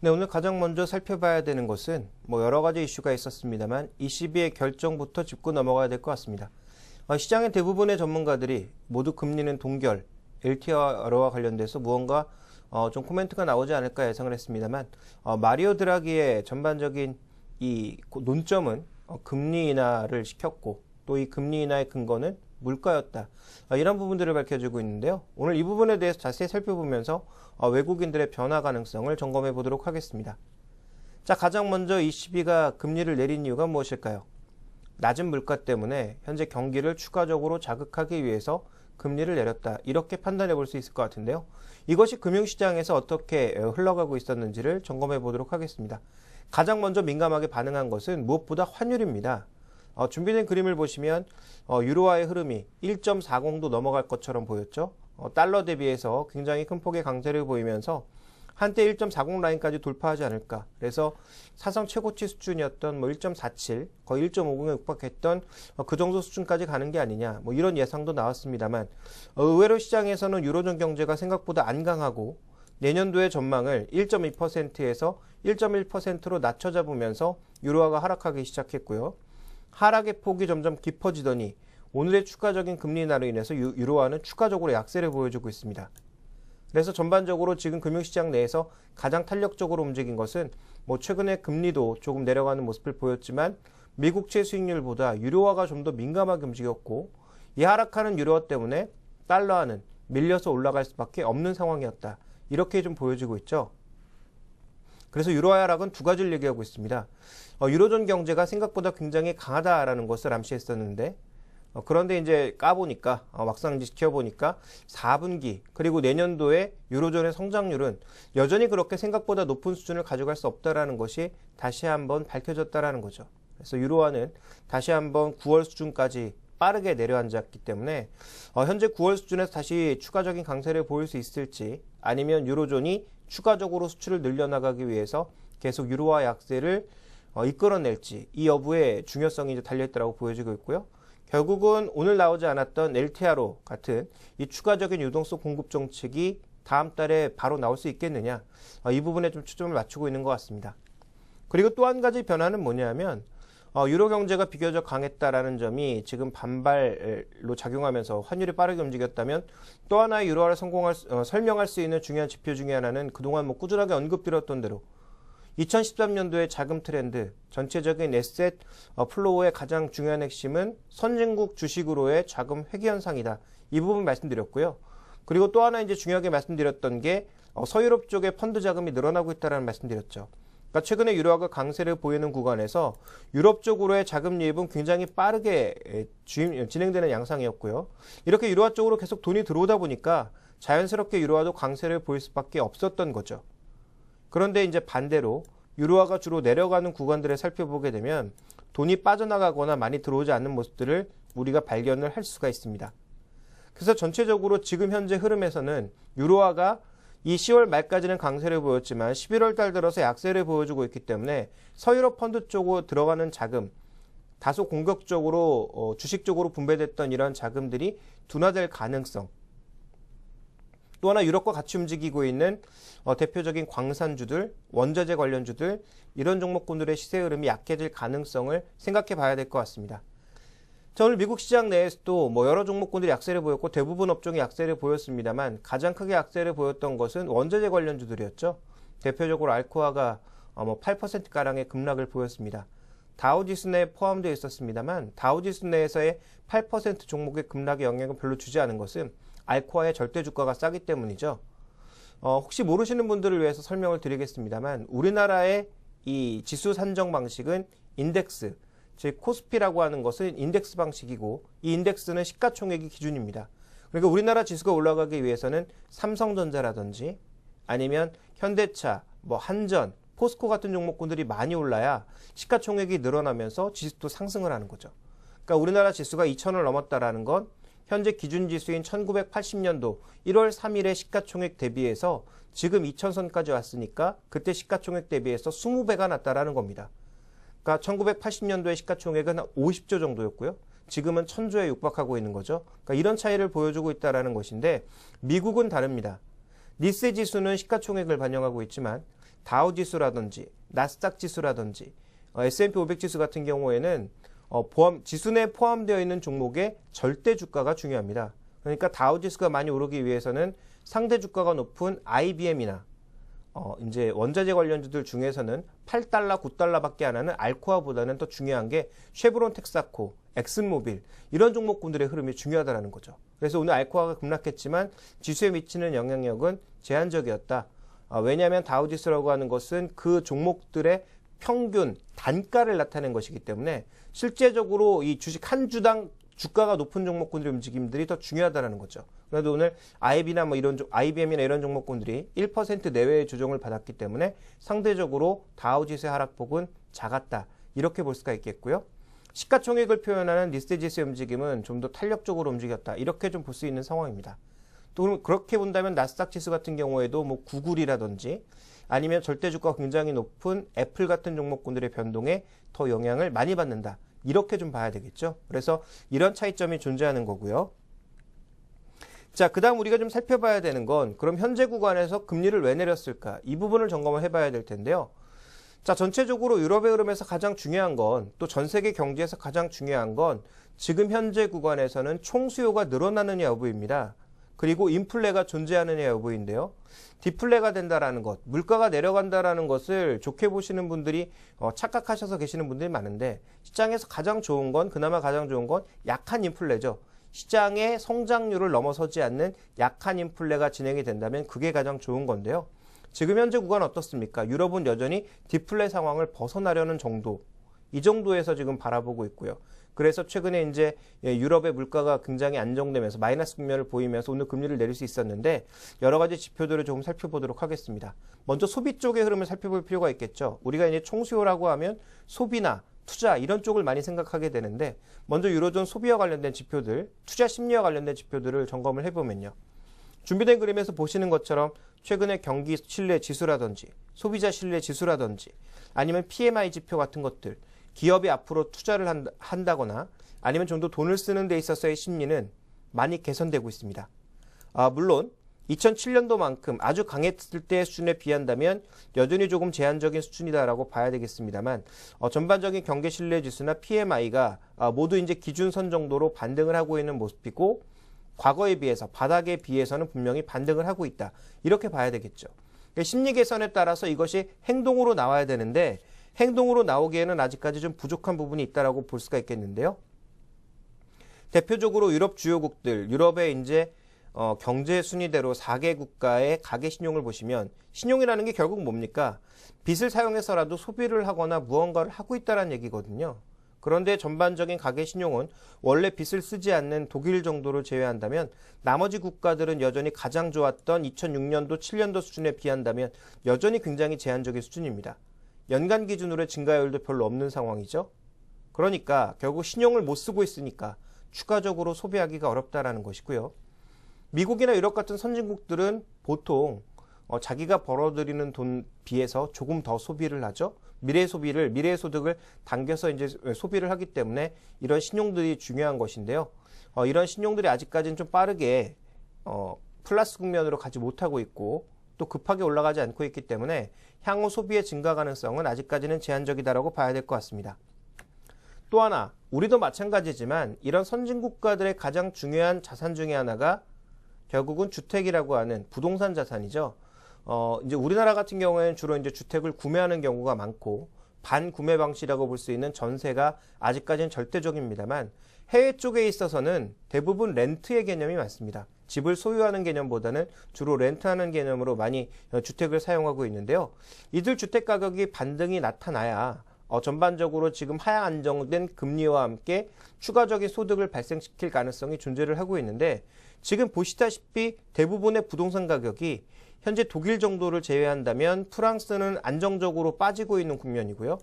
네, 오늘 가장 먼저 살펴봐야 되는 것은 여러 가지 이슈가 있었습니다만 ECB의 결정부터 짚고 넘어가야 될 것 같습니다. 시장의 대부분의 전문가들이 모두 금리는 동결, LTRO와 관련돼서 무언가 좀 코멘트가 나오지 않을까 예상을 했습니다만 마리오 드라기의 전반적인 이 논점은 금리 인하를 시켰고 또 이 금리 인하의 근거는 물가였다. 이런 부분들을 밝혀주고 있는데요. 오늘 이 부분에 대해서 자세히 살펴보면서 외국인들의 변화 가능성을 점검해 보도록 하겠습니다. 자, 가장 먼저 ECB가 금리를 내린 이유가 무엇일까요? 낮은 물가 때문에 현재 경기를 추가적으로 자극하기 위해서 금리를 내렸다. 이렇게 판단해 볼 수 있을 것 같은데요. 이것이 금융시장에서 어떻게 흘러가고 있었는지를 점검해 보도록 하겠습니다. 가장 먼저 민감하게 반응한 것은 무엇보다 환율입니다. 준비된 그림을 보시면 유로화의 흐름이 1.40도 넘어갈 것처럼 보였죠. 달러 대비해서 굉장히 큰 폭의 강세를 보이면서 한때 1.40 라인까지 돌파하지 않을까. 그래서 사상 최고치 수준이었던 1.47, 거의 1.50에 육박했던 그 정도 수준까지 가는 게 아니냐. 이런 예상도 나왔습니다만 의외로 시장에서는 유로존 경제가 생각보다 안 강하고 내년도의 전망을 1.2%에서 1.1%로 낮춰 잡으면서 유로화가 하락하기 시작했고요. 하락의 폭이 점점 깊어지더니 오늘의 추가적인 금리 인하로 인해서 유로화는 추가적으로 약세를 보여주고 있습니다. 그래서 전반적으로 지금 금융시장 내에서 가장 탄력적으로 움직인 것은 최근에 금리도 조금 내려가는 모습을 보였지만 미국채 수익률보다 유로화가 좀 더 민감하게 움직였고 이 하락하는 유로화 때문에 달러화는 밀려서 올라갈 수밖에 없는 상황이었다. 이렇게 좀 보여지고 있죠. 그래서 유로화 하락은 두 가지를 얘기하고 있습니다. 유로존 경제가 생각보다 굉장히 강하다라는 것을 암시했었는데 그런데 이제 까보니까 막상 지켜보니까 4분기 그리고 내년도에 유로존의 성장률은 여전히 그렇게 생각보다 높은 수준을 가져갈 수 없다라는 것이 다시 한번 밝혀졌다라는 거죠. 그래서 유로화는 다시 한번 9월 수준까지 빠르게 내려앉았기 때문에 현재 9월 수준에서 다시 추가적인 강세를 보일 수 있을지 아니면 유로존이 추가적으로 수출을 늘려나가기 위해서 계속 유로화 약세를 이끌어낼지 이 여부의 중요성이 이제 달려있다고 보여지고 있고요. 결국은 오늘 나오지 않았던 LTRO 같은 이 추가적인 유동성 공급 정책이 다음 달에 바로 나올 수 있겠느냐 이 부분에 좀 초점을 맞추고 있는 것 같습니다. 그리고 또 한 가지 변화는 뭐냐면 유로 경제가 비교적 강했다라는 점이 지금 반발로 작용하면서 환율이 빠르게 움직였다면 또 하나의 유로화를 설명할 수 있는 중요한 지표 중에 하나는 그동안 꾸준하게 언급드렸던 대로 2013년도의 자금 트렌드, 전체적인 에셋 플로우의 가장 중요한 핵심은 선진국 주식으로의 자금 회귀 현상이다. 이 부분 말씀드렸고요. 그리고 또 하나 이제 중요하게 말씀드렸던 게 서유럽 쪽의 펀드 자금이 늘어나고 있다는 말씀드렸죠. 그러니까 최근에 유로화가 강세를 보이는 구간에서 유럽 쪽으로의 자금 유입은 굉장히 빠르게 진행되는 양상이었고요. 이렇게 유로화 쪽으로 계속 돈이 들어오다 보니까 자연스럽게 유로화도 강세를 보일 수밖에 없었던 거죠. 그런데 이제 반대로 유로화가 주로 내려가는 구간들을 살펴보게 되면 돈이 빠져나가거나 많이 들어오지 않는 모습들을 우리가 발견을 할 수가 있습니다. 그래서 전체적으로 지금 현재 흐름에서는 유로화가 이 10월 말까지는 강세를 보였지만 11월 달 들어서 약세를 보여주고 있기 때문에 서유럽 펀드 쪽으로 들어가는 자금, 다소 공격적으로 주식 쪽으로 분배됐던 이런 자금들이 둔화될 가능성, 또 하나 유럽과 같이 움직이고 있는 대표적인 광산주들, 원자재 관련주들 이런 종목군들의 시세 흐름이 약해질 가능성을 생각해 봐야 될 것 같습니다. 자, 오늘 미국 시장 내에서도 여러 종목군들이 약세를 보였고 대부분 업종이 약세를 보였습니다만 가장 크게 약세를 보였던 것은 원자재 관련주들이었죠. 대표적으로 알코아가 8%가량의 급락을 보였습니다. 다우지수 내에 포함되어 있었습니다만 다우지수 내에서의 8% 종목의 급락의 영향을 별로 주지 않은 것은 알코아의 절대 주가가 싸기 때문이죠. 혹시 모르시는 분들을 위해서 설명을 드리겠습니다만 우리나라의 이 지수 산정 방식은 인덱스, 즉 코스피라고 하는 것은 인덱스 방식이고 이 인덱스는 시가총액이 기준입니다. 그러니까 우리나라 지수가 올라가기 위해서는 삼성전자라든지 아니면 현대차, 한전, 포스코 같은 종목군들이 많이 올라야 시가총액이 늘어나면서 지수도 상승을 하는 거죠. 그러니까 우리나라 지수가 2,000을 넘었다라는 건 현재 기준 지수인 1980년도 1월 3일의 시가총액 대비해서 지금 2,000선까지 왔으니까 그때 시가총액 대비해서 20배가 났다라는 겁니다. 그러니까 1980년도의 시가총액은 한 50조 정도였고요. 지금은 1,000조에 육박하고 있는 거죠. 그러니까 이런 차이를 보여주고 있다는 것인데 미국은 다릅니다. 니세 지수는 시가총액을 반영하고 있지만 다우 지수라든지 나스닥 지수라든지 S&P 500 지수 같은 경우에는 지수 내에 포함되어 있는 종목의 절대 주가가 중요합니다. 그러니까 다우 지수가 많이 오르기 위해서는 상대 주가가 높은 IBM이나 이제 원자재 관련주들 중에서는 8달러, 9달러밖에 안 하는 알코아보다는 더 중요한 게 쉐브론 텍사코, 엑슨모빌 이런 종목군들의 흐름이 중요하다는 거죠. 그래서 오늘 알코아가 급락했지만 지수에 미치는 영향력은 제한적이었다. 왜냐하면 다우지수라고 하는 것은 그 종목들의 평균 단가를 나타낸 것이기 때문에 실제적으로 이 주식 한 주당 주가가 높은 종목군들의 움직임들이 더 중요하다는 거죠. 그래도 오늘 IBM이나 이런 종목군들이 1% 내외의 조정을 받았기 때문에 상대적으로 다우지수의 하락폭은 작았다. 이렇게 볼 수가 있겠고요. 시가총액을 표현하는 니세 지수의 움직임은 좀 더 탄력적으로 움직였다. 이렇게 좀 볼 수 있는 상황입니다. 또 그렇게 본다면 나스닥 지수 같은 경우에도 뭐 구글이라든지 아니면 절대 주가가 굉장히 높은 애플 같은 종목군들의 변동에 더 영향을 많이 받는다. 이렇게 좀 봐야 되겠죠. 그래서 이런 차이점이 존재하는 거고요. 자, 그 다음 우리가 좀 살펴봐야 되는 건 그럼 현재 구간에서 금리를 왜 내렸을까? 이 부분을 점검을 해봐야 될 텐데요. 자, 전체적으로 유럽의 흐름에서 가장 중요한 건 또 전 세계 경제에서 가장 중요한 건 지금 현재 구간에서는 총수요가 늘어나느냐 여부입니다. 그리고 인플레가 존재하느냐 여부인데요. 디플레가 된다라는 것, 물가가 내려간다라는 것을 좋게 보시는 분들이 착각하셔서 계시는 분들이 많은데 시장에서 그나마 가장 좋은 건 약한 인플레죠. 시장의 성장률을 넘어서지 않는 약한 인플레가 진행이 된다면 그게 가장 좋은 건데요. 지금 현재 구간 어떻습니까? 유럽은 여전히 디플레 상황을 벗어나려는 정도, 이 정도에서 지금 바라보고 있고요. 그래서 최근에 이제 유럽의 물가가 굉장히 안정되면서 마이너스 국면을 보이면서 오늘 금리를 내릴 수 있었는데 여러 가지 지표들을 조금 살펴보도록 하겠습니다. 먼저 소비 쪽의 흐름을 살펴볼 필요가 있겠죠. 우리가 이제 총수요라고 하면 소비나 투자 이런 쪽을 많이 생각하게 되는데 먼저 유로존 소비와 관련된 지표들, 투자 심리와 관련된 지표들을 점검을 해보면요. 준비된 그림에서 보시는 것처럼 최근에 경기 신뢰 지수라든지 소비자 신뢰 지수라든지 아니면 PMI 지표 같은 것들 기업이 앞으로 투자를 한다거나 아니면 좀 더 돈을 쓰는 데 있어서의 심리는 많이 개선되고 있습니다. 물론 2007년도만큼 아주 강했을 때의 수준에 비한다면 여전히 조금 제한적인 수준이다라고 봐야 되겠습니다만 전반적인 경기 신뢰 지수나 PMI가 모두 이제 기준선 정도로 반등을 하고 있는 모습이고 과거에 비해서 바닥에 비해서는 분명히 반등을 하고 있다. 이렇게 봐야 되겠죠. 심리 개선에 따라서 이것이 행동으로 나와야 되는데 행동으로 나오기에는 아직까지 좀 부족한 부분이 있다라고 볼 수가 있겠는데요. 대표적으로 유럽 주요국들, 유럽의 이제 경제 순위대로 4개 국가의 가계 신용을 보시면 신용이라는 게 결국 뭡니까? 빚을 사용해서라도 소비를 하거나 무언가를 하고 있다는 얘기거든요. 그런데 전반적인 가계 신용은 원래 빚을 쓰지 않는 독일 정도를 제외한다면 나머지 국가들은 여전히 가장 좋았던 2006년도, 7년도 수준에 비한다면 여전히 굉장히 제한적인 수준입니다. 연간 기준으로의 증가율도 별로 없는 상황이죠. 그러니까 결국 신용을 못 쓰고 있으니까 추가적으로 소비하기가 어렵다라는 것이고요. 미국이나 유럽 같은 선진국들은 보통 자기가 벌어들이는 돈 비해서 조금 더 소비를 하죠. 미래 소득을 당겨서 이제 소비를 하기 때문에 이런 신용들이 중요한 것인데요. 이런 신용들이 아직까지는 좀 빠르게 플러스 국면으로 가지 못하고 있고 또 급하게 올라가지 않고 있기 때문에 향후 소비의 증가 가능성은 아직까지는 제한적이다라고 봐야 될 것 같습니다. 또 하나, 우리도 마찬가지지만 이런 선진국가들의 가장 중요한 자산 중에 하나가 결국은 주택이라고 하는 부동산 자산이죠. 이제 우리나라 같은 경우에는 주로 이제 주택을 구매하는 경우가 많고 반구매 방식이라고 볼 수 있는 전세가 아직까지는 절대적입니다만 해외 쪽에 있어서는 대부분 렌트의 개념이 많습니다. 집을 소유하는 개념보다는 주로 렌트하는 개념으로 많이 주택을 사용하고 있는데요. 이들 주택 가격이 반등이 나타나야 전반적으로 지금 하향 안정된 금리와 함께 추가적인 소득을 발생시킬 가능성이 존재를 하고 있는데 지금 보시다시피 대부분의 부동산 가격이 현재 독일 정도를 제외한다면 프랑스는 안정적으로 빠지고 있는 국면이고요.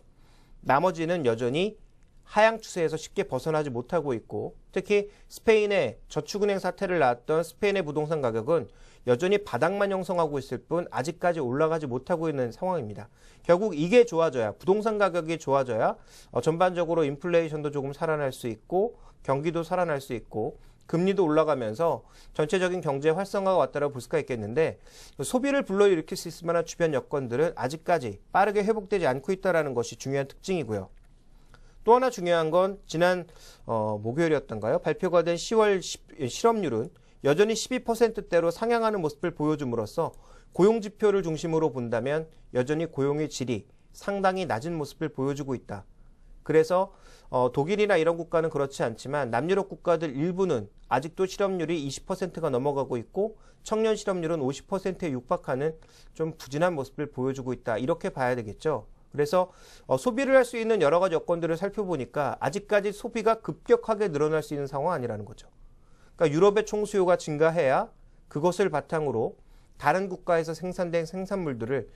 나머지는 여전히 하향 추세에서 쉽게 벗어나지 못하고 있고 특히 스페인의 저축은행 사태를 낳았던 스페인의 부동산 가격은 여전히 바닥만 형성하고 있을 뿐 아직까지 올라가지 못하고 있는 상황입니다. 결국 이게 좋아져야 부동산 가격이 좋아져야 전반적으로 인플레이션도 조금 살아날 수 있고 경기도 살아날 수 있고 금리도 올라가면서 전체적인 경제 활성화가 왔다고 볼 수가 있겠는데 소비를 불러일으킬 수 있을 만한 주변 여건들은 아직까지 빠르게 회복되지 않고 있다는 것이 중요한 특징이고요. 또 하나 중요한 건 지난 목요일이었던가요? 발표가 된 10월 실업률은 여전히 12%대로 상향하는 모습을 보여줌으로써 고용지표를 중심으로 본다면 여전히 고용의 질이 상당히 낮은 모습을 보여주고 있다. 그래서 독일이나 이런 국가는 그렇지 않지만 남유럽 국가들 일부는 아직도 실업률이 20%가 넘어가고 있고 청년 실업률은 50%에 육박하는 좀 부진한 모습을 보여주고 있다. 이렇게 봐야 되겠죠. 그래서 소비를 할 수 있는 여러 가지 여건들을 살펴보니까 아직까지 소비가 급격하게 늘어날 수 있는 상황은 아니라는 거죠. 그러니까 유럽의 총수요가 증가해야 그것을 바탕으로 다른 국가에서 생산된 생산물들을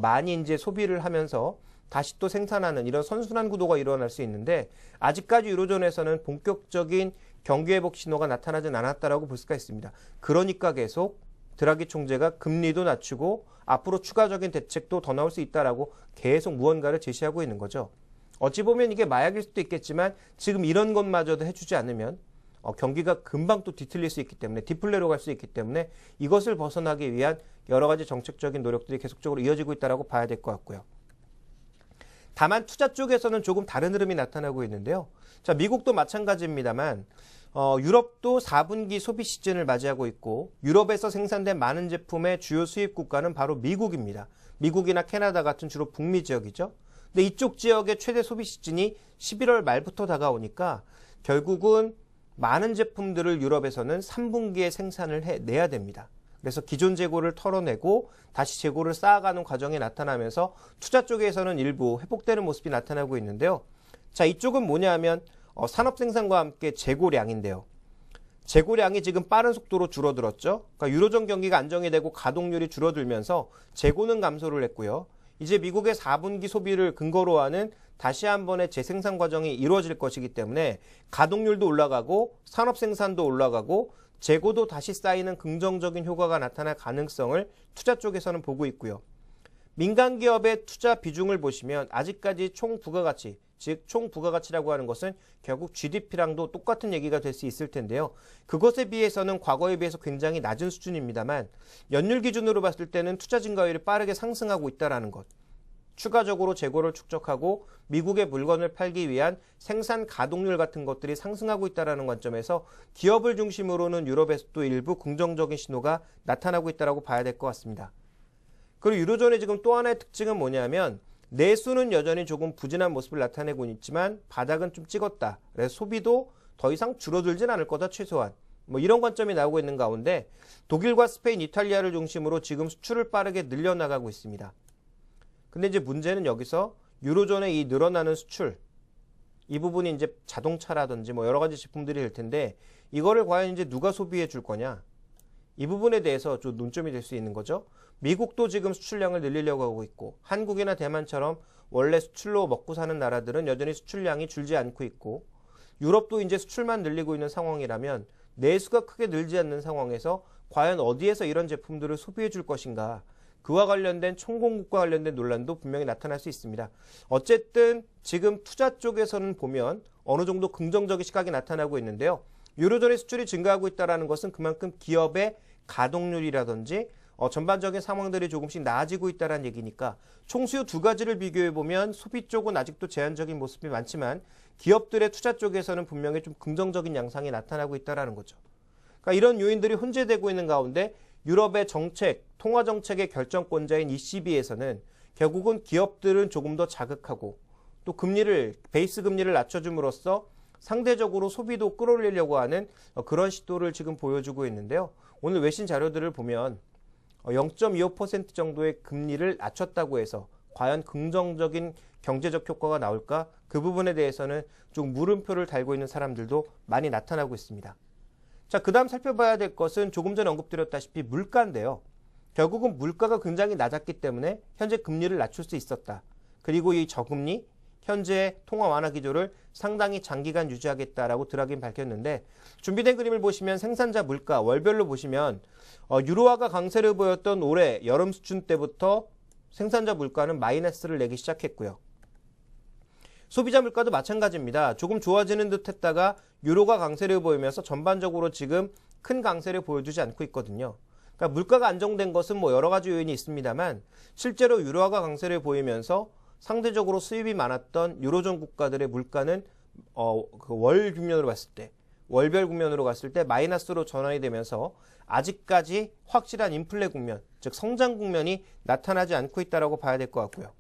많이 이제 소비를 하면서 다시 또 생산하는 이런 선순환 구도가 일어날 수 있는데 아직까지 유로존에서는 본격적인 경기 회복 신호가 나타나진 않았다라고 볼 수가 있습니다. 그러니까 계속 드라기 총재가 금리도 낮추고 앞으로 추가적인 대책도 더 나올 수 있다라고 계속 무언가를 제시하고 있는 거죠. 어찌 보면 이게 마약일 수도 있겠지만 지금 이런 것마저도 해주지 않으면 경기가 금방 또 뒤틀릴 수 있기 때문에 디플레로 갈 수 있기 때문에 이것을 벗어나기 위한 여러 가지 정책적인 노력들이 계속적으로 이어지고 있다고 봐야 될 것 같고요. 다만 투자 쪽에서는 조금 다른 흐름이 나타나고 있는데요. 자, 미국도 마찬가지입니다만 유럽도 4분기 소비 시즌을 맞이하고 있고 유럽에서 생산된 많은 제품의 주요 수입 국가는 바로 미국입니다. 미국이나 캐나다 같은 주로 북미 지역이죠. 근데 이쪽 지역의 최대 소비 시즌이 11월 말부터 다가오니까 결국은 많은 제품들을 유럽에서는 3분기에 생산을 해내야 됩니다. 그래서 기존 재고를 털어내고 다시 재고를 쌓아가는 과정이 나타나면서 투자 쪽에서는 일부 회복되는 모습이 나타나고 있는데요. 자, 이쪽은 뭐냐 하면 산업 생산과 함께 재고량인데요. 재고량이 지금 빠른 속도로 줄어들었죠. 그러니까 유로존 경기가 안정이 되고 가동률이 줄어들면서 재고는 감소를 했고요. 이제 미국의 4분기 소비를 근거로 하는 다시 한 번의 재생산 과정이 이루어질 것이기 때문에 가동률도 올라가고 산업 생산도 올라가고 재고도 다시 쌓이는 긍정적인 효과가 나타날 가능성을 투자 쪽에서는 보고 있고요. 민간 기업의 투자 비중을 보시면 아직까지 총 부가가치, 즉 총 부가가치라고 하는 것은 결국 GDP랑도 똑같은 얘기가 될 수 있을 텐데요. 그것에 비해서는 과거에 비해서 굉장히 낮은 수준입니다만 연율 기준으로 봤을 때는 투자 증가율이 빠르게 상승하고 있다는 것. 추가적으로 재고를 축적하고 미국의 물건을 팔기 위한 생산 가동률 같은 것들이 상승하고 있다는 관점에서 기업을 중심으로는 유럽에서도 일부 긍정적인 신호가 나타나고 있다고 봐야 될 것 같습니다. 그리고 유로존의 지금 또 하나의 특징은 뭐냐면 내수는 여전히 조금 부진한 모습을 나타내고 있지만 바닥은 좀 찍었다. 그래서 소비도 더 이상 줄어들진 않을 거다 최소한. 이런 관점이 나오고 있는 가운데 독일과 스페인, 이탈리아를 중심으로 지금 수출을 빠르게 늘려나가고 있습니다. 근데 이제 문제는 여기서 유로존의 이 늘어나는 수출, 이 부분이 이제 자동차라든지 여러 가지 제품들이 될 텐데 이거를 과연 이제 누가 소비해 줄 거냐? 이 부분에 대해서 좀 논점이 될 수 있는 거죠. 미국도 지금 수출량을 늘리려고 하고 있고 한국이나 대만처럼 원래 수출로 먹고 사는 나라들은 여전히 수출량이 줄지 않고 있고 유럽도 이제 수출만 늘리고 있는 상황이라면 내수가 크게 늘지 않는 상황에서 과연 어디에서 이런 제품들을 소비해 줄 것인가? 그와 관련된 총공급과 관련된 논란도 분명히 나타날 수 있습니다. 어쨌든 지금 투자 쪽에서는 보면 어느 정도 긍정적인 시각이 나타나고 있는데요. 유로존의 수출이 증가하고 있다는 것은 그만큼 기업의 가동률이라든지 전반적인 상황들이 조금씩 나아지고 있다는 얘기니까 총수요 두 가지를 비교해보면 소비 쪽은 아직도 제한적인 모습이 많지만 기업들의 투자 쪽에서는 분명히 좀 긍정적인 양상이 나타나고 있다는 거죠. 그러니까 이런 요인들이 혼재되고 있는 가운데 유럽의 정책, 통화 정책의 결정권자인 ECB에서는 결국은 기업들은 조금 더 자극하고 또 베이스 금리를 낮춰줌으로써 상대적으로 소비도 끌어올리려고 하는 그런 시도를 지금 보여주고 있는데요. 오늘 외신 자료들을 보면 0.25% 정도의 금리를 낮췄다고 해서 과연 긍정적인 경제적 효과가 나올까? 그 부분에 대해서는 좀 물음표를 달고 있는 사람들도 많이 나타나고 있습니다. 자, 그 다음 살펴봐야 될 것은 조금 전에 언급드렸다시피 물가인데요. 결국은 물가가 굉장히 낮았기 때문에 현재 금리를 낮출 수 있었다. 그리고 이 저금리, 현재 통화 완화 기조를 상당히 장기간 유지하겠다라고 드라기는 밝혔는데 준비된 그림을 보시면 생산자 물가 월별로 보시면 유로화가 강세를 보였던 올해 여름 수준 때부터 생산자 물가는 마이너스를 내기 시작했고요. 소비자 물가도 마찬가지입니다. 조금 좋아지는 듯 했다가 유로가 강세를 보이면서 전반적으로 지금 큰 강세를 보여주지 않고 있거든요. 그러니까 물가가 안정된 것은 뭐 여러 가지 요인이 있습니다만 실제로 유로화가 강세를 보이면서 상대적으로 수입이 많았던 유로존 국가들의 물가는 월 국면으로 봤을 때, 월별 국면으로 갔을 때 마이너스로 전환이 되면서 아직까지 확실한 인플레 국면, 즉 성장 국면이 나타나지 않고 있다고 봐야 될 것 같고요.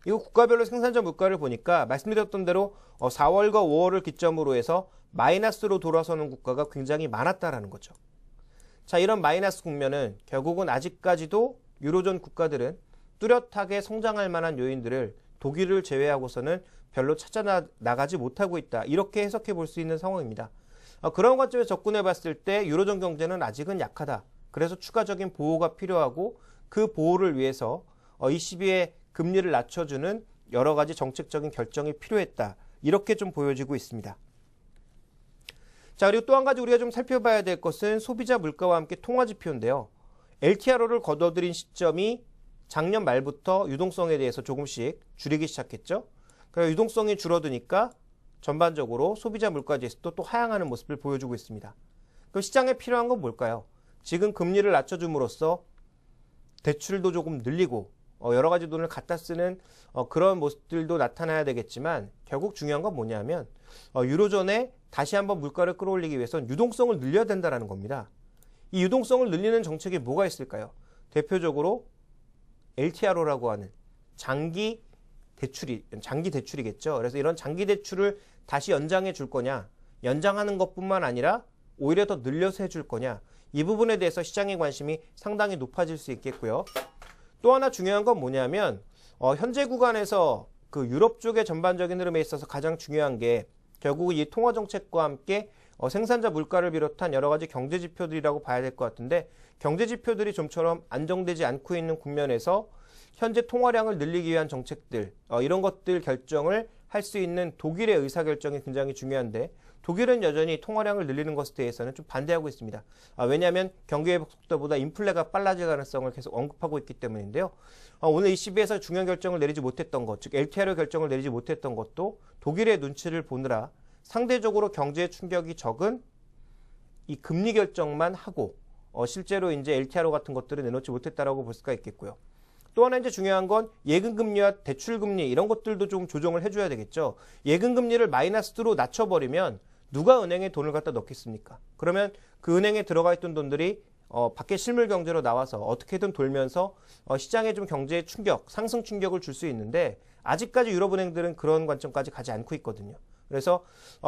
이거 국가별로 생산자 물가를 보니까 말씀드렸던 대로 4월과 5월을 기점으로 해서 마이너스로 돌아서는 국가가 굉장히 많았다라는 거죠. 자, 이런 마이너스 국면은 결국은 아직까지도 유로존 국가들은 뚜렷하게 성장할 만한 요인들을 독일을 제외하고서는 별로 찾아나가지 못하고 있다. 이렇게 해석해 볼 수 있는 상황입니다. 그런 관점에서 접근해 봤을 때 유로존 경제는 아직은 약하다. 그래서 추가적인 보호가 필요하고 그 보호를 위해서 ECB의 금리를 낮춰주는 여러 가지 정책적인 결정이 필요했다. 이렇게 좀 보여지고 있습니다. 자, 그리고 또 한 가지 우리가 좀 살펴봐야 될 것은 소비자 물가와 함께 통화 지표인데요. LTRO를 거둬들인 시점이 작년 말부터 유동성에 대해서 조금씩 줄이기 시작했죠. 그래서 유동성이 줄어드니까 전반적으로 소비자 물가 지수도 또 하향하는 모습을 보여주고 있습니다. 그럼 시장에 필요한 건 뭘까요? 지금 금리를 낮춰줌으로써 대출도 조금 늘리고 여러 가지 돈을 갖다 쓰는 그런 모습들도 나타나야 되겠지만 결국 중요한 건 뭐냐면 유로존에 다시 한번 물가를 끌어올리기 위해서는 유동성을 늘려야 된다는 겁니다. 이 유동성을 늘리는 정책이 뭐가 있을까요? 대표적으로 LTRO라고 하는 장기 대출이겠죠. 그래서 이런 장기 대출을 다시 연장해 줄 거냐, 연장하는 것뿐만 아니라 오히려 더 늘려서 해줄 거냐, 이 부분에 대해서 시장의 관심이 상당히 높아질 수 있겠고요. 또 하나 중요한 건 뭐냐면 현재 구간에서 그 유럽 쪽의 전반적인 흐름에 있어서 가장 중요한 게 결국 이 통화 정책과 함께 생산자 물가를 비롯한 여러 가지 경제 지표들이라고 봐야 될 것 같은데 경제 지표들이 좀처럼 안정되지 않고 있는 국면에서 현재 통화량을 늘리기 위한 정책들 이런 것들 결정을 할 수 있는 독일의 의사결정이 굉장히 중요한데 독일은 여전히 통화량을 늘리는 것에 대해서는 좀 반대하고 있습니다. 왜냐하면 경기 회복 속도보다 인플레가 빨라질 가능성을 계속 언급하고 있기 때문인데요. 오늘 ECB에서 중요한 결정을 내리지 못했던 것, 즉 LTRO 결정을 내리지 못했던 것도 독일의 눈치를 보느라 상대적으로 경제의 충격이 적은 이 금리 결정만 하고 실제로 이제 LTRO 같은 것들을 내놓지 못했다라고 볼 수가 있겠고요. 또 하나 이제 중요한 건 예금금리와 대출금리 이런 것들도 좀 조정을 해줘야 되겠죠. 예금금리를 마이너스로 낮춰버리면 누가 은행에 돈을 갖다 넣겠습니까? 그러면 그 은행에 들어가 있던 돈들이 밖에 실물 경제로 나와서 어떻게든 돌면서 시장에 좀 경제의 충격, 상승 충격을 줄 수 있는데 아직까지 유럽은행들은 그런 관점까지 가지 않고 있거든요. 그래서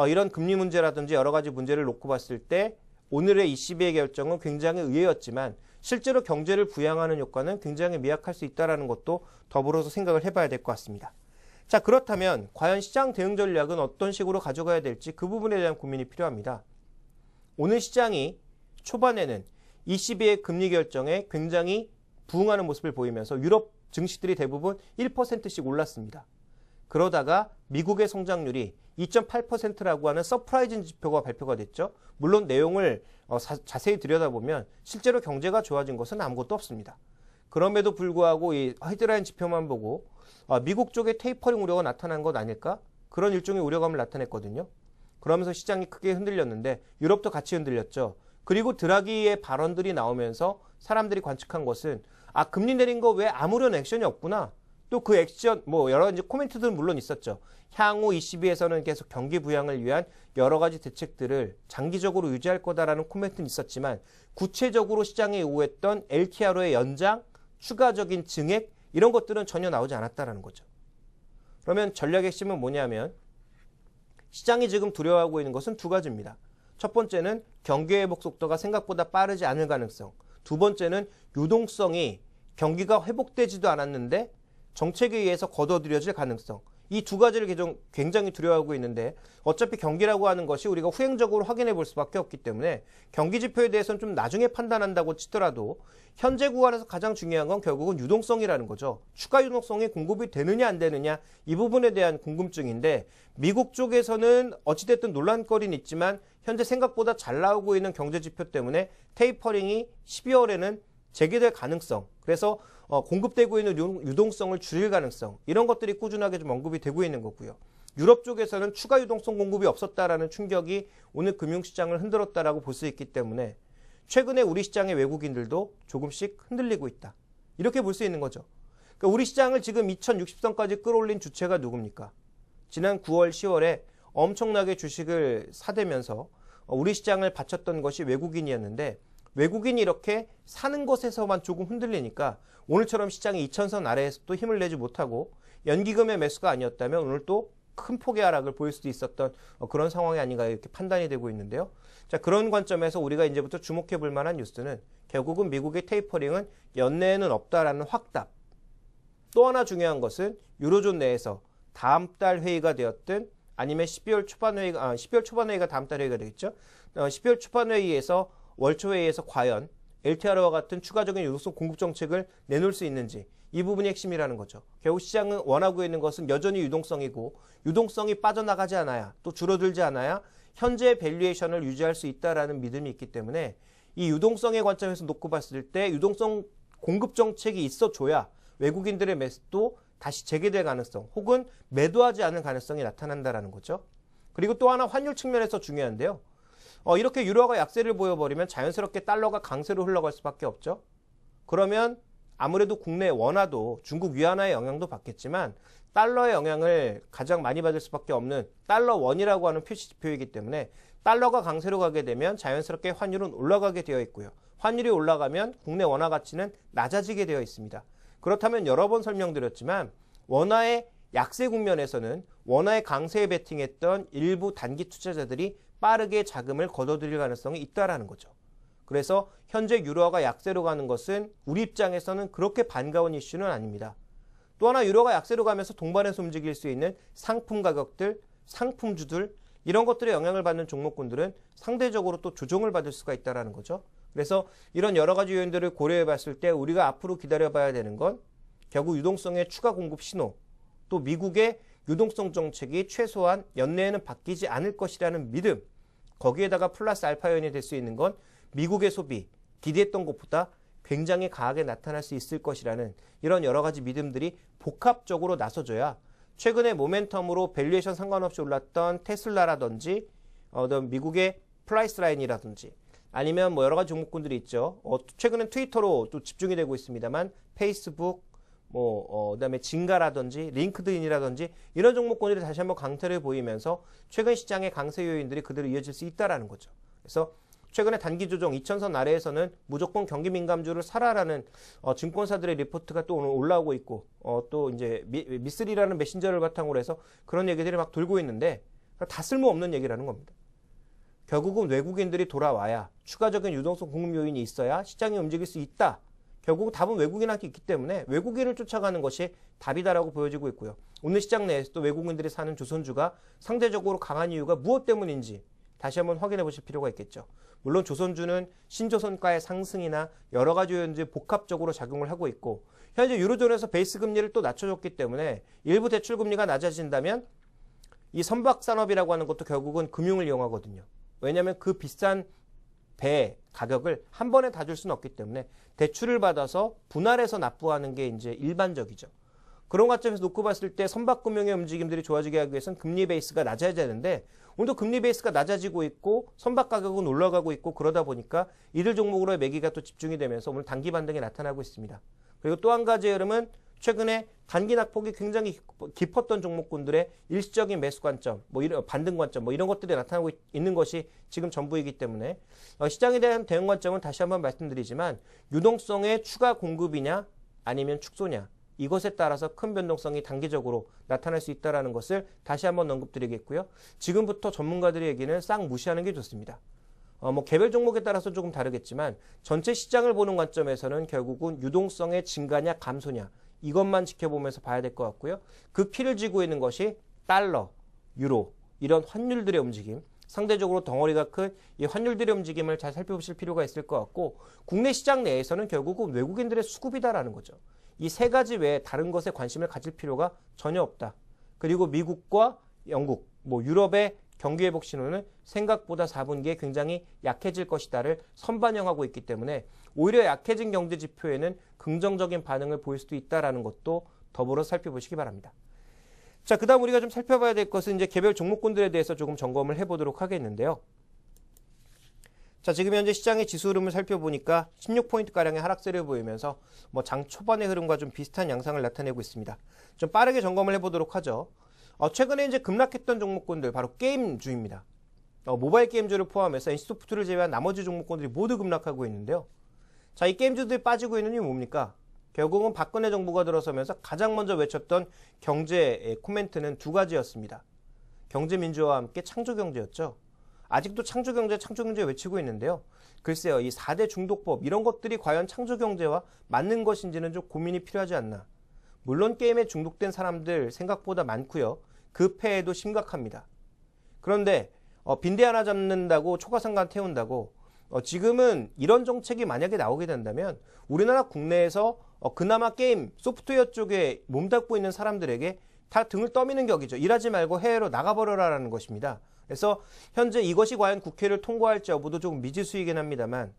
이런 금리 문제라든지 여러 가지 문제를 놓고 봤을 때 오늘의 ECB의 결정은 굉장히 의외였지만 실제로 경제를 부양하는 효과는 굉장히 미약할 수 있다는 것도 더불어서 생각을 해봐야 될 것 같습니다. 자, 그렇다면 과연 시장 대응 전략은 어떤 식으로 가져가야 될지 그 부분에 대한 고민이 필요합니다. 오늘 시장이 초반에는 ECB의 금리 결정에 굉장히 부응하는 모습을 보이면서 유럽 증시들이 대부분 1%씩 올랐습니다. 그러다가 미국의 성장률이 2.8%라고 하는 서프라이징 지표가 발표가 됐죠. 물론 내용을 자세히 들여다보면 실제로 경제가 좋아진 것은 아무것도 없습니다. 그럼에도 불구하고 이 헤드라인 지표만 보고 미국 쪽에 테이퍼링 우려가 나타난 것 아닐까? 그런 일종의 우려감을 나타냈거든요. 그러면서 시장이 크게 흔들렸는데 유럽도 같이 흔들렸죠. 그리고 드라기의 발언들이 나오면서 사람들이 관측한 것은 금리 내린 거 왜 아무런 액션이 없구나. 또 그 액션 여러 가지 코멘트들은 물론 있었죠. 향후 ECB에서는 계속 경기 부양을 위한 여러 가지 대책들을 장기적으로 유지할 거다라는 코멘트는 있었지만 구체적으로 시장에 요구했던 LTRO의 연장, 추가적인 증액 이런 것들은 전혀 나오지 않았다라는 거죠. 그러면 전략의 핵심은 뭐냐면 시장이 지금 두려워하고 있는 것은 두 가지입니다. 첫 번째는 경기 회복 속도가 생각보다 빠르지 않을 가능성. 두 번째는 유동성이 경기가 회복되지도 않았는데 정책에 의해서 걷어들여질 가능성. 이 두 가지를 굉장히 두려워하고 있는데 어차피 경기라고 하는 것이 우리가 후행적으로 확인해 볼 수밖에 없기 때문에 경기 지표에 대해서는 좀 나중에 판단한다고 치더라도 현재 구간에서 가장 중요한 건 결국은 유동성이라는 거죠. 추가 유동성이 공급이 되느냐 안 되느냐 이 부분에 대한 궁금증인데 미국 쪽에서는 어찌됐든 논란거리는 있지만 현재 생각보다 잘 나오고 있는 경제 지표 때문에 테이퍼링이 12월에는 재개될 가능성, 그래서 공급되고 있는 유동성을 줄일 가능성, 이런 것들이 꾸준하게 좀 언급이 되고 있는 거고요. 유럽 쪽에서는 추가 유동성 공급이 없었다라는 충격이 오늘 금융시장을 흔들었다라고 볼 수 있기 때문에 최근에 우리 시장의 외국인들도 조금씩 흔들리고 있다. 이렇게 볼 수 있는 거죠. 그러니까 우리 시장을 지금 2060선까지 끌어올린 주체가 누굽니까? 지난 9월, 10월에 엄청나게 주식을 사대면서 우리 시장을 바쳤던 것이 외국인이었는데 외국인이 이렇게 사는 것에서만 조금 흔들리니까 오늘처럼 시장이 2000선 아래에서 또 힘을 내지 못하고 연기금의 매수가 아니었다면 오늘 또 큰 폭의 하락을 보일 수도 있었던 그런 상황이 아닌가 이렇게 판단이 되고 있는데요. 자, 그런 관점에서 우리가 이제부터 주목해 볼 만한 뉴스는 결국은 미국의 테이퍼링은 연내에는 없다라는 확답. 또 하나 중요한 것은 유로존 내에서 다음 달 회의가 되었든 아니면 12월 초반 회의가 다음 달 회의가 되겠죠. 12월 초반 회의에서 월초 회의에서 과연 LTR와 같은 추가적인 유동성 공급 정책을 내놓을 수 있는지 이 부분이 핵심이라는 거죠. 결국 시장은 원하고 있는 것은 여전히 유동성이고 유동성이 빠져나가지 않아야 또 줄어들지 않아야 현재 밸류에이션을 유지할 수 있다라는 믿음이 있기 때문에 이 유동성의 관점에서 놓고 봤을 때 유동성 공급 정책이 있어줘야 외국인들의 매수도 다시 재개될 가능성 혹은 매도하지 않을 가능성이 나타난다라는 거죠. 그리고 또 하나 환율 측면에서 중요한데요. 이렇게 유로화가 약세를 보여버리면 자연스럽게 달러가 강세로 흘러갈 수밖에 없죠. 그러면 아무래도 국내 원화도 중국 위안화의 영향도 받겠지만 달러의 영향을 가장 많이 받을 수밖에 없는 달러 원이라고 하는 표시 지표이기 때문에 달러가 강세로 가게 되면 자연스럽게 환율은 올라가게 되어 있고요. 환율이 올라가면 국내 원화 가치는 낮아지게 되어 있습니다. 그렇다면 여러 번 설명드렸지만 원화의 약세 국면에서는 원화의 강세에 베팅했던 일부 단기 투자자들이 빠르게 자금을 걷어들일 가능성이 있다라는 거죠. 그래서 현재 유로화가 약세로 가는 것은 우리 입장에서는 그렇게 반가운 이슈는 아닙니다. 또 하나 유로가 약세로 가면서 동반해서 움직일 수 있는 상품 가격들, 상품주들 이런 것들의 영향을 받는 종목군들은 상대적으로 또 조정을 받을 수가 있다는 거죠. 그래서 이런 여러 가지 요인들을 고려해 봤을 때 우리가 앞으로 기다려봐야 되는 건 결국 유동성의 추가 공급 신호, 또 미국의 유동성 정책이 최소한 연내에는 바뀌지 않을 것이라는 믿음, 거기에다가 플러스 알파 요인이 될 수 있는 건 미국의 소비, 기대했던 것보다 굉장히 강하게 나타날 수 있을 것이라는 이런 여러 가지 믿음들이 복합적으로 나서줘야 최근에 모멘텀으로 밸류에이션 상관없이 올랐던 테슬라라든지 미국의 프라이스 라인이라든지 아니면 뭐 여러 가지 종목군들이 있죠. 최근엔 트위터로 또 집중이 되고 있습니다만 페이스북, 그다음에 진가라든지 링크드인이라든지 이런 종목군들이 다시 한번 강세를 보이면서 최근 시장의 강세 요인들이 그대로 이어질 수 있다라는 거죠. 그래서 최근에 단기 조정 2000선 아래에서는 무조건 경기 민감주를 사라라는 증권사들의 리포트가 또 오늘 올라오고 있고 또 이제 미쓰리라는 메신저를 바탕으로 해서 그런 얘기들이 막 돌고 있는데 다 쓸모없는 얘기라는 겁니다. 결국은 외국인들이 돌아와야 추가적인 유동성 공급 요인이 있어야 시장이 움직일 수 있다. 결국 답은 외국인한테 있기 때문에 외국인을 쫓아가는 것이 답이다라고 보여지고 있고요. 오늘 시장 내에서 또 외국인들이 사는 조선주가 상대적으로 강한 이유가 무엇 때문인지 다시 한번 확인해 보실 필요가 있겠죠. 물론 조선주는 신조선가의 상승이나 여러 가지 요인들이 복합적으로 작용을 하고 있고 현재 유로존에서 베이스 금리를 또 낮춰줬기 때문에 일부 대출 금리가 낮아진다면 이 선박산업이라고 하는 것도 결국은 금융을 이용하거든요. 왜냐하면 그 비싼 배 가격을 한 번에 다 줄 수는 없기 때문에 대출을 받아서 분할해서 납부하는 게 이제 일반적이죠. 그런 관점에서 놓고 봤을 때 선박금융의 움직임들이 좋아지게 하기 위해서는 금리 베이스가 낮아야 되는데 오늘도 금리 베이스가 낮아지고 있고 선박 가격은 올라가고 있고 그러다 보니까 이들 종목으로의 매기가 또 집중이 되면서 오늘 단기 반등이 나타나고 있습니다. 그리고 또 한 가지 흐름은 최근에 단기 낙폭이 굉장히 깊었던 종목군들의 일시적인 매수 관점, 이런 반등 관점, 이런 것들이 나타나고 있는 것이 지금 전부이기 때문에 시장에 대한 대응 관점은 다시 한번 말씀드리지만 유동성의 추가 공급이냐 아니면 축소냐 이것에 따라서 큰 변동성이 단기적으로 나타날 수 있다는 것을 다시 한번 언급드리겠고요. 지금부터 전문가들의 얘기는 싹 무시하는 게 좋습니다. 개별 종목에 따라서 조금 다르겠지만 전체 시장을 보는 관점에서는 결국은 유동성의 증가냐 감소냐 이것만 지켜보면서 봐야 될 것 같고요. 그 피를 쥐고 있는 것이 달러, 유로 이런 환율들의 움직임 상대적으로 덩어리가 큰 이 환율들의 움직임을 잘 살펴보실 필요가 있을 것 같고 국내 시장 내에서는 결국은 외국인들의 수급이다라는 거죠. 이 세 가지 외에 다른 것에 관심을 가질 필요가 전혀 없다. 그리고 미국과 영국, 유럽의 경기 회복 신호는 생각보다 4분기에 굉장히 약해질 것이다를 선반영하고 있기 때문에 오히려 약해진 경제 지표에는 긍정적인 반응을 보일 수도 있다는 것도 더불어 살펴보시기 바랍니다. 자, 그 다음 우리가 좀 살펴봐야 될 것은 이제 개별 종목군들에 대해서 조금 점검을 해보도록 하겠는데요. 자, 지금 현재 시장의 지수 흐름을 살펴보니까 16포인트가량의 하락세를 보이면서 장 초반의 흐름과 좀 비슷한 양상을 나타내고 있습니다. 좀 빠르게 점검을 해보도록 하죠. 최근에 이제 급락했던 종목군들 바로 게임주입니다. 모바일 게임주를 포함해서 NC소프트를 제외한 나머지 종목군들이 모두 급락하고 있는데요. 자, 이 게임주들이 빠지고 있는 이유 뭡니까? 결국은 박근혜 정부가 들어서면서 가장 먼저 외쳤던 경제 코멘트는 두 가지였습니다. 경제민주화와 함께 창조경제였죠. 아직도 창조경제 외치고 있는데요. 글쎄요, 이 4대 중독법 이런 것들이 과연 창조경제와 맞는 것인지는 좀 고민이 필요하지 않나. 물론 게임에 중독된 사람들 생각보다 많고요. 그 폐해도 심각합니다. 그런데 빈대 하나 잡는다고 초과상관 태운다고 지금은 이런 정책이 만약에 나오게 된다면 우리나라 국내에서 그나마 게임, 소프트웨어 쪽에 몸담고 있는 사람들에게 다 등을 떠미는 격이죠. 일하지 말고 해외로 나가버려라라는 것입니다. 그래서 현재 이것이 과연 국회를 통과할지 여부도 조금 미지수이긴 합니다만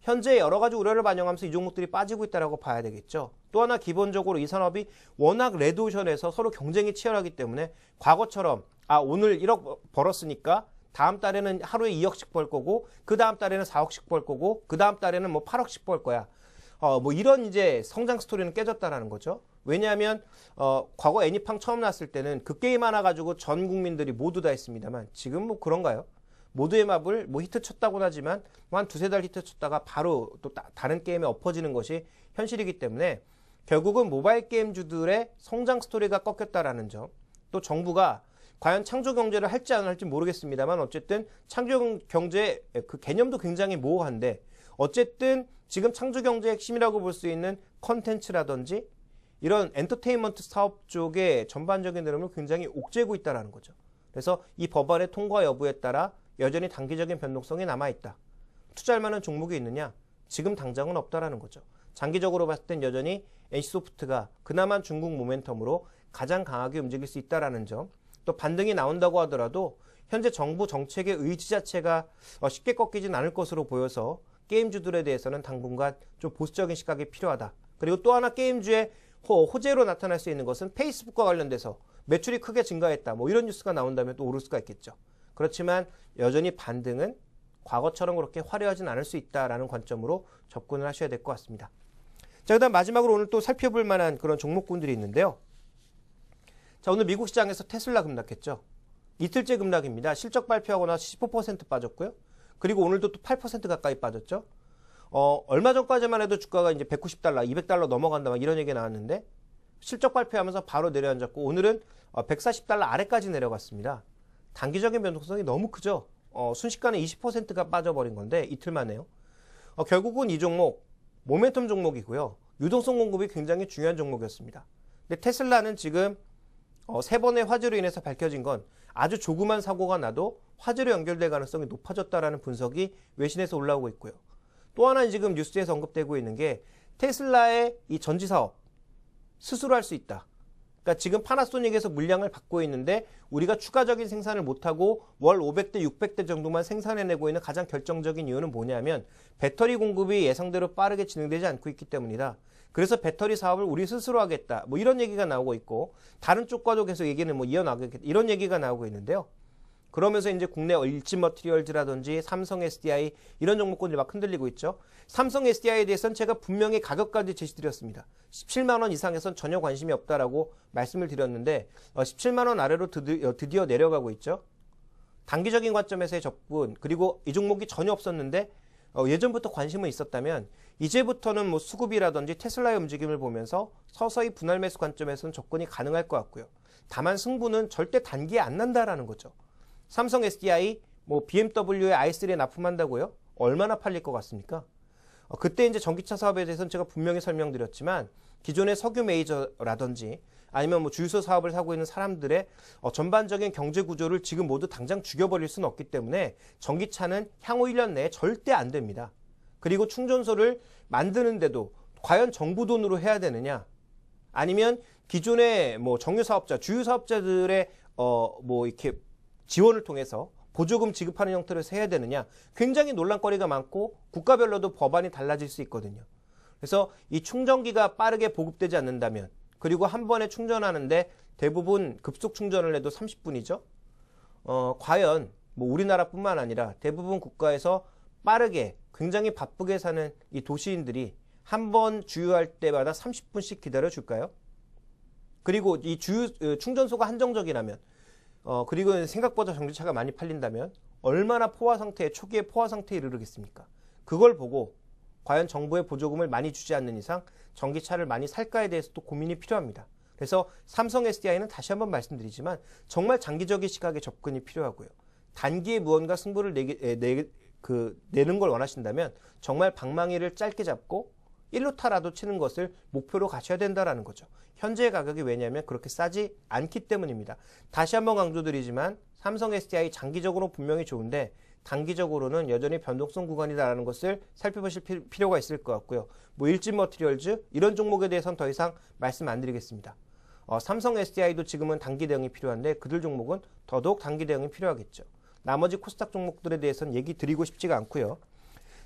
현재 여러 가지 우려를 반영하면서 이 종목들이 빠지고 있다고 봐야 되겠죠. 또 하나 기본적으로 이 산업이 워낙 레드오션에서 서로 경쟁이 치열하기 때문에 과거처럼 오늘 1억 벌었으니까 다음 달에는 하루에 2억씩 벌 거고 그 다음 달에는 4억씩 벌 거고 그 다음 달에는 8억씩 벌 거야. 이런 이제 성장 스토리는 깨졌다라는 거죠. 왜냐하면 과거 애니팡 처음 나왔을 때는 그 게임 하나 가지고 전 국민들이 모두 다 했습니다만 지금 그런가요? 모두의 맵을 히트 쳤다고는 하지만 한 두세 달 히트 쳤다가 바로 또 다른 게임에 엎어지는 것이 현실이기 때문에 결국은 모바일 게임주들의 성장 스토리가 꺾였다라는 점. 또 정부가 과연 창조경제를 할지 안 할지 모르겠습니다만 어쨌든 창조경제 그 개념도 굉장히 모호한데 어쨌든 지금 창조경제의 핵심이라고 볼 수 있는 컨텐츠라든지 이런 엔터테인먼트 사업 쪽의 전반적인 흐름을 굉장히 옥죄고 있다는 거죠. 그래서 이 법안의 통과 여부에 따라 여전히 단기적인 변동성이 남아있다. 투자할 만한 종목이 있느냐? 지금 당장은 없다라는 거죠. 장기적으로 봤을 땐 여전히 NC소프트가 그나마 중국 모멘텀으로 가장 강하게 움직일 수 있다는 점. 또 반등이 나온다고 하더라도 현재 정부 정책의 의지 자체가 쉽게 꺾이진 않을 것으로 보여서 게임주들에 대해서는 당분간 좀 보수적인 시각이 필요하다. 그리고 또 하나 게임주의 호재로 나타날 수 있는 것은 페이스북과 관련돼서 매출이 크게 증가했다. 이런 뉴스가 나온다면 또 오를 수가 있겠죠. 그렇지만 여전히 반등은 과거처럼 그렇게 화려하진 않을 수 있다라는 관점으로 접근을 하셔야 될 것 같습니다. 자, 그다음 마지막으로 오늘 또 살펴볼 만한 그런 종목군들이 있는데요. 자, 오늘 미국 시장에서 테슬라 급락했죠. 이틀째 급락입니다. 실적 발표하고 나서 15% 빠졌고요. 그리고 오늘도 또 8% 가까이 빠졌죠. 얼마 전까지만 해도 주가가 이제 190달러, 200달러 넘어간다 막 이런 얘기 나왔는데 실적 발표하면서 바로 내려앉았고 오늘은 140달러 아래까지 내려갔습니다. 단기적인 변동성이 너무 크죠. 순식간에 20%가 빠져버린 건데 이틀 만에요. 결국은 이 종목 모멘텀 종목이고요. 유동성 공급이 굉장히 중요한 종목이었습니다. 근데 테슬라는 지금 3번의 화재로 인해서 밝혀진 건 아주 조그만 사고가 나도 화재로 연결될 가능성이 높아졌다라는 분석이 외신에서 올라오고 있고요. 또 하나 지금 뉴스에서 언급되고 있는 게 테슬라의 이 전지 사업 스스로 할 수 있다. 그러니까 지금 파나소닉에서 물량을 받고 있는데 우리가 추가적인 생산을 못하고 월 500대, 600대 정도만 생산해내고 있는 가장 결정적인 이유는 뭐냐면 배터리 공급이 예상대로 빠르게 진행되지 않고 있기 때문이다. 그래서 배터리 사업을 우리 스스로 하겠다. 이런 얘기가 나오고 있고 다른 쪽과도 계속 얘기는 이어나가겠다. 이런 얘기가 나오고 있는데요. 그러면서 이제 국내 일진 머티리얼즈라든지 삼성 SDI 이런 종목군들이 막 흔들리고 있죠. 삼성 SDI에 대해서는 제가 분명히 가격까지 제시드렸습니다. 17만 원 이상에선 전혀 관심이 없다라고 말씀을 드렸는데 17만 원 아래로 드디어 내려가고 있죠. 단기적인 관점에서의 접근 그리고 이 종목이 전혀 없었는데 예전부터 관심은 있었다면 이제부터는 수급이라든지 테슬라의 움직임을 보면서 서서히 분할 매수 관점에서는 접근이 가능할 것 같고요. 다만 승부는 절대 단기에 안 난다라는 거죠. 삼성 SDI, BMW의 i3에 납품한다고요? 얼마나 팔릴 것 같습니까? 그때 이제 전기차 사업에 대해서는 제가 분명히 설명드렸지만 기존의 석유 메이저라든지 아니면 주유소 사업을 하고 있는 사람들의 전반적인 경제 구조를 지금 모두 당장 죽여버릴 수는 없기 때문에 전기차는 향후 1년 내에 절대 안 됩니다. 그리고 충전소를 만드는데도 과연 정부 돈으로 해야 되느냐? 아니면 기존의 정유 사업자, 주유 사업자들의 이렇게 지원을 통해서 보조금 지급하는 형태로 해야 되느냐, 굉장히 논란거리가 많고 국가별로도 법안이 달라질 수 있거든요. 그래서 이 충전기가 빠르게 보급되지 않는다면, 그리고 한 번에 충전하는데 대부분 급속 충전을 해도 30분이죠. 과연 뭐 우리나라뿐만 아니라 대부분 국가에서 빠르게 굉장히 바쁘게 사는 이 도시인들이 한 번 주유할 때마다 30분씩 기다려 줄까요? 그리고 이 충전소가 한정적이라면, 그리고 생각보다 전기차가 많이 팔린다면 얼마나 초기의 포화 상태에 이르르겠습니까? 그걸 보고 과연 정부의 보조금을 많이 주지 않는 이상 전기차를 많이 살까에 대해서도 고민이 필요합니다. 그래서 삼성 SDI는 다시 한번 말씀드리지만 정말 장기적인 시각에 접근이 필요하고요. 단기에 무언가 승부를 내는 걸 원하신다면 정말 방망이를 짧게 잡고 1루타라도 치는 것을 목표로 가셔야 된다는 거죠. 현재의 가격이 왜냐하면 그렇게 싸지 않기 때문입니다. 다시 한번 강조드리지만 삼성 SDI 장기적으로 분명히 좋은데 단기적으로는 여전히 변동성 구간이다라는 것을 살펴보실 필요가 있을 것 같고요. 뭐 일진 머티리얼즈 이런 종목에 대해서는 더 이상 말씀 안 드리겠습니다. 삼성 SDI도 지금은 단기 대응이 필요한데 그들 종목은 더더욱 단기 대응이 필요하겠죠. 나머지 코스닥 종목들에 대해서는 얘기 드리고 싶지가 않고요.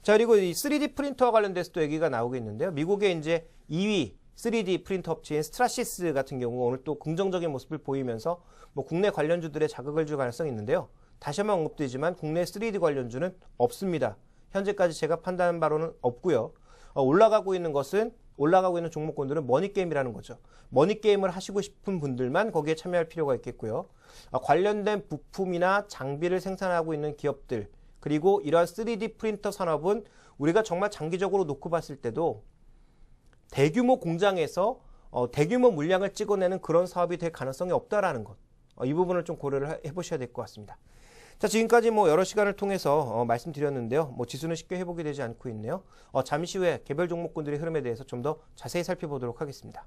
자, 그리고 이 3D 프린터와 관련돼서도 얘기가 나오고 있는데요. 미국의 이제 2위 3D 프린터 업체인 스트라시스 같은 경우 오늘 또 긍정적인 모습을 보이면서 뭐 국내 관련주들의 자극을 줄 가능성이 있는데요. 다시 한번 언급드리지만 국내 3D 관련주는 없습니다. 현재까지 제가 판단한 바로는 없고요. 올라가고 있는 종목군들은 머니게임이라는 거죠. 머니게임을 하시고 싶은 분들만 거기에 참여할 필요가 있겠고요. 관련된 부품이나 장비를 생산하고 있는 기업들, 그리고 이러한 3D 프린터 산업은 우리가 정말 장기적으로 놓고 봤을 때도 대규모 공장에서 대규모 물량을 찍어내는 그런 사업이 될 가능성이 없다라는 것. 이 부분을 좀 고려를 해보셔야 될 것 같습니다. 자, 지금까지 뭐 여러 시간을 통해서 말씀드렸는데요. 뭐 지수는 쉽게 회복이 되지 않고 있네요. 잠시 후에 개별 종목군들의 흐름에 대해서 좀 더 자세히 살펴보도록 하겠습니다.